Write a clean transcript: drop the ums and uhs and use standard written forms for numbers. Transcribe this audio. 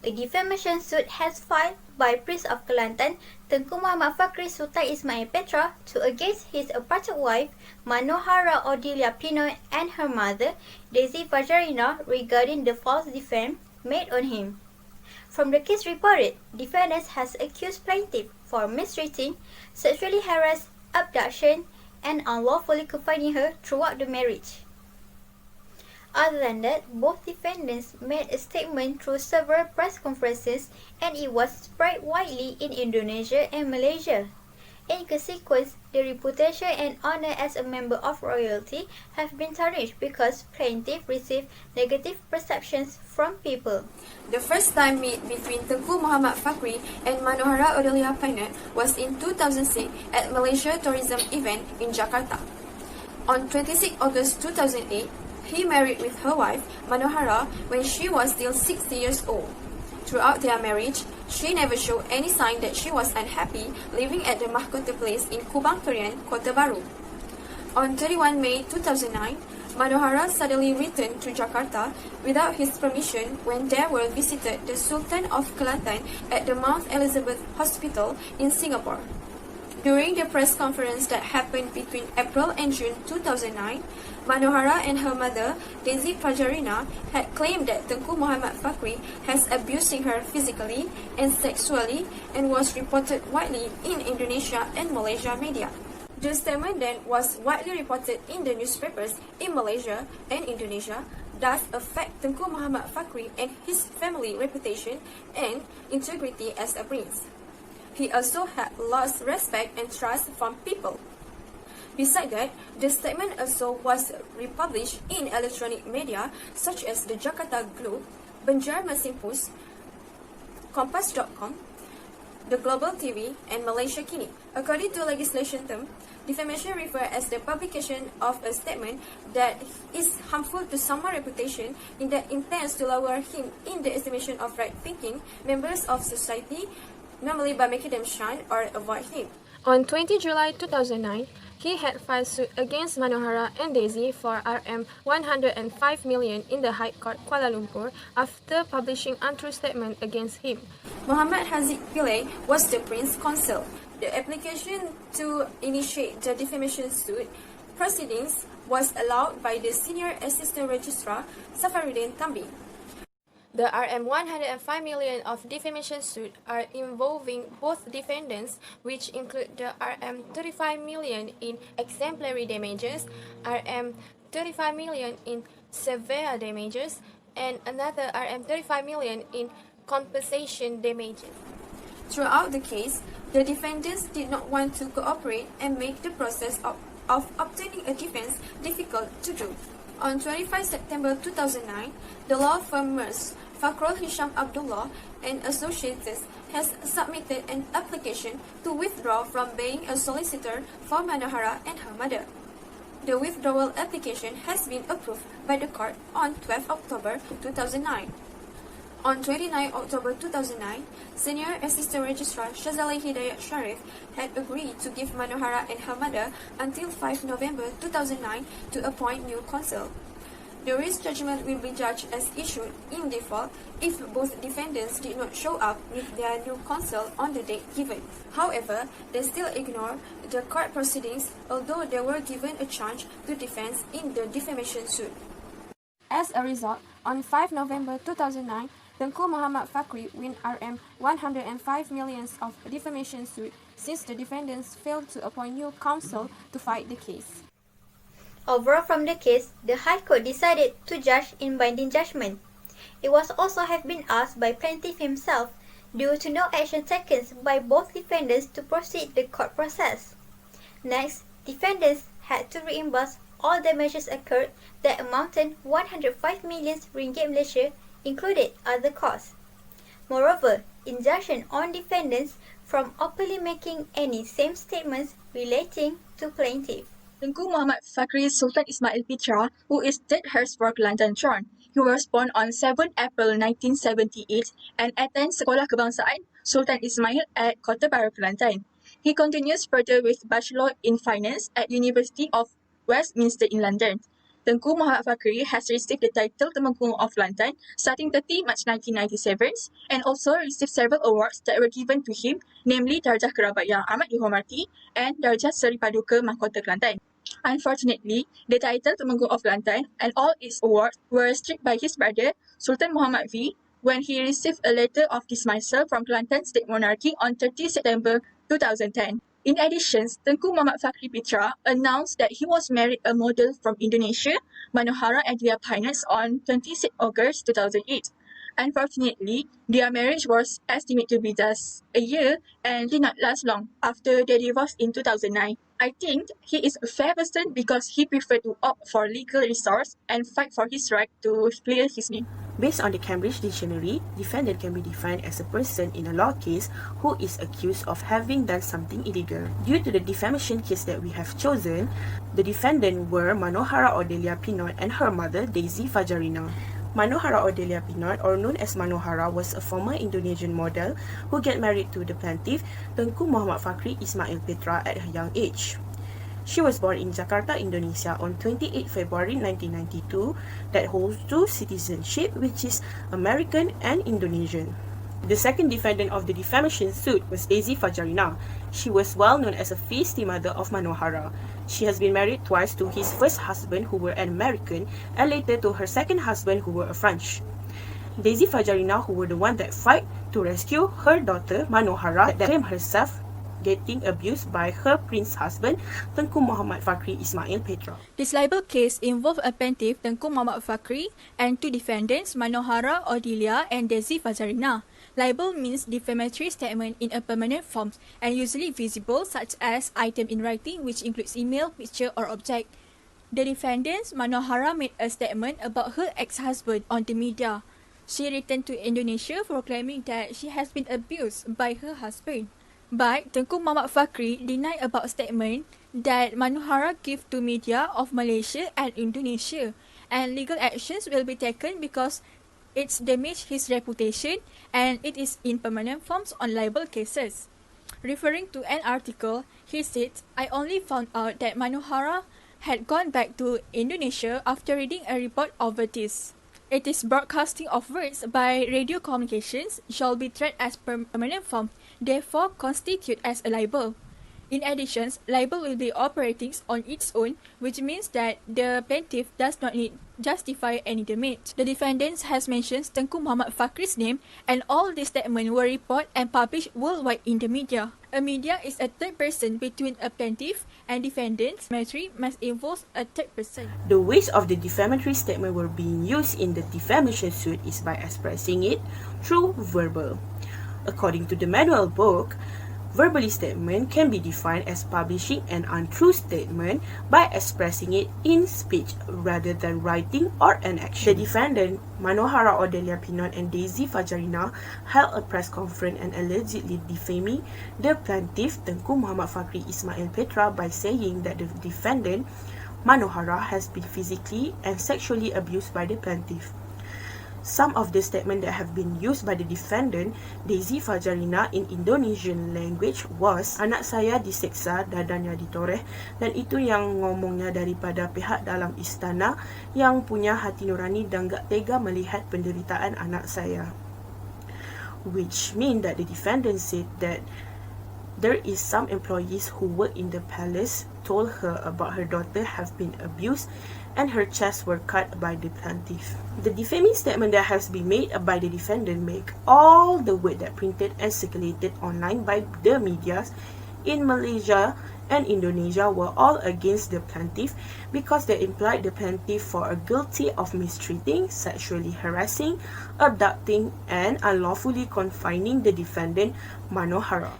A defamation suit has filed by Prince of Kelantan, Tengku Muhammad Fakhry Sultan Ismail Petra to against his aparted wife, Manohara Odelia Pinot, and her mother, Daisy Fajarina, regarding the false defense made on him. From the case reported, defendants has accused plaintiff for mistreating, sexually harassed, abduction, and unlawfully confining her throughout the marriage. Other than that, both defendants made a statement through several press conferences, and it was spread widely in Indonesia and Malaysia. In consequence, the reputation and honor as a member of royalty have been tarnished because plaintiff received negative perceptions from people. The first time meet between Tengku Muhammad Fakhry and Manohara Odelia Pinot was in 2006 at Malaysia Tourism event in Jakarta. On 26 August 2008, he married with her wife, Manohara, when she was still 60 years old. Throughout their marriage, she never showed any sign that she was unhappy living at the Mahkota Place in Kubang Perian, Kota Baru. On 31 May 2009, Manohara suddenly returned to Jakarta without his permission when they were visited the Sultan of Kelantan at the Mount Elizabeth Hospital in Singapore. During the press conference that happened between April and June 2009, Manohara and her mother, Daisy Fajarina, had claimed that Tengku Muhammad Fakhry has abusing her physically and sexually and was reported widely in Indonesia and Malaysia media. The statement then was widely reported in the newspapers in Malaysia and Indonesia, thus affect Tengku Muhammad Fakhry and his family reputation and integrity as a prince. He also had lost respect and trust from people. Besides that, the statement also was republished in electronic media such as the Jakarta Globe, Banjarmasin Post, Kompas.com, the Global TV, and Malaysia Kini. According to legislation term, defamation refers as the publication of a statement that is harmful to someone's reputation in that intends to lower him in the estimation of right-thinking members of society, normally by making them shun or avoid him. On 20 July 2009, he had filed suit against Manohara and Daisy for Rm 105 million in the High Court Kuala Lumpur after publishing untrue statement against him. Muhammad Haziq Pillay was the prince counsel. The application to initiate the defamation suit proceedings was allowed by the Senior Assistant Registrar Safaruddin Tambi. The Rm 105 million of defamation suit are involving both defendants, which include the Rm 35 million in exemplary damages, Rm 35 million in severe damages, and another Rm 35 million in compensation damages. Throughout the case, the defendants did not want to cooperate and make the process of obtaining a defense difficult to do. On 25 September 2009, the law firm Merz, Fakhrul Hisham Abdullah and Associates has submitted an application to withdraw from being a solicitor for Manohara and her mother. The withdrawal application has been approved by the court on 12 October 2009. On 29 October 2009, Senior Assistant Registrar Shazali Hidayat Sharif had agreed to give Manohara and her mother until 5 November 2009 to appoint new counsel. The risk judgment will be judged as issued in default if both defendants did not show up with their new counsel on the date given. However, they still ignore the court proceedings, although they were given a chance to defend in the defamation suit. As a result, on 5 November 2009, Tengku Muhammad Fakhry win Rm 105 million of defamation suit since the defendants failed to appoint new counsel to fight the case. Overall from the case, the High Court decided to judge in binding judgment. It was also have been asked by plaintiff himself due to no action taken by both defendants to proceed the court process. Next, defendants had to reimburse all damages occurred that amounted 105 million ringgit Malaysia, included other costs. Moreover, injunction on defendants from openly making any same statements relating to plaintiff. Tengku Muhammad Fakhry Sultan Ismail Petra, who is dead heirs for Kelantan throne. He was born on 7 April 1978 and attends Sekolah Kebangsaan Sultan Ismail at Kota Baru, Kelantan. He continues further with Bachelor in Finance at University of Westminster in London. Tengku Muhammad Fakhry has received the title Temenggung of Kelantan starting 30 March 1997 and also received several awards that were given to him, namely Darjah Kerabat Yang Amat Dihormati and Darjah Seri Paduka Mahkota Kelantan. Unfortunately, the title Temenggung of Kelantan and all its awards were stripped by his brother, Sultan Muhammad V, when he received a letter of dismissal from Kelantan State Monarchy on 30 September 2010. In addition, Tengku Muhammad Fakhry Pitra announced that he was married a model from Indonesia, Manohara Odelia Pinot, on 26 August 2008. Unfortunately, their marriage was estimated to be just a year and did not last long after their divorce in 2009. I think he is a fair person because he preferred to opt for legal resource and fight for his right to clear his name. Based on the Cambridge Dictionary, defendant can be defined as a person in a law case who is accused of having done something illegal. Due to the defamation case that we have chosen, the defendant were Manohara Odelia Pinot and her mother Daisy Fajarina. Manohara Odelia Pinot, or known as Manohara, was a former Indonesian model who got married to the plaintiff, Tengku Muhammad Fakhry Ismail Petra, at a young age. She was born in Jakarta, Indonesia on 28 February 1992 that holds two citizenship, which is American and Indonesian. The second defendant of the defamation suit was Daisy Fajarina. She was well known as a feisty mother of Manohara. She has been married twice to his first husband, who were an American, and later to her second husband, who were a French. Daisy Fajarina, who were the one that fight to rescue her daughter Manohara, that claimed herself getting abused by her prince husband, Tengku Muhammad Fakhry Ismail Petra. This libel case involved a plaintiff, Tengku Muhammad Fakhry, and two defendants, Manohara Odelia and Daisy Fajarina. Libel means defamatory statement in a permanent form and usually visible, such as item in writing, which includes email, picture, or object. The defendants, Manohara, made a statement about her ex-husband on the media. She returned to Indonesia proclaiming that she has been abused by her husband. But Tengku Muhammad Fakhry denied about statement that Manohara gave to media of Malaysia and Indonesia, and legal actions will be taken because it's damaged his reputation and it is in permanent forms on libel cases. Referring to an article, he said, "I only found out that Manohara had gone back to Indonesia after reading a report over this. It is broadcasting of words by radio communications shall be treated as permanent form, therefore constitute as a libel. In addition, libel will be operating on its own, which means that the plaintiff does not need justify any damage." The defendant has mentioned Tengku Muhammad Fakhry's name, and all these statements were reported and published worldwide in the media. A media is a third person between a plaintiff and defendant. Defamatory must involve a third person. The ways of the defamatory statement were being used in the defamation suit is by expressing it through verbal. According to the manual book, verbally statement can be defined as publishing an untrue statement by expressing it in speech rather than writing or an action. The defendant, Manohara Odelia Pinot and Daisy Fajarina, held a press conference and allegedly defaming the plaintiff, Tengku Muhammad Fakhry Ismail Petra, by saying that the defendant, Manohara, has been physically and sexually abused by the plaintiff. Some of the statements that have been used by the defendant, Daisy Fajarina, in Indonesian language was, "Anak saya diseksa, dadanya ditoreh," dan itu yang ngomongnya daripada pihak dalam istana yang punya hati nurani dan gak tega melihat penderitaan anak saya. Which mean that the defendant said that there is some employees who work in the palace told her about her daughter have been abused and her chests were cut by the plaintiff. The defaming statement that has been made by the defendant make all the word that printed and circulated online by the medias in Malaysia and Indonesia were all against the plaintiff because they implied the plaintiff for a guilty of mistreating, sexually harassing, abducting, and unlawfully confining the defendant, Manohara.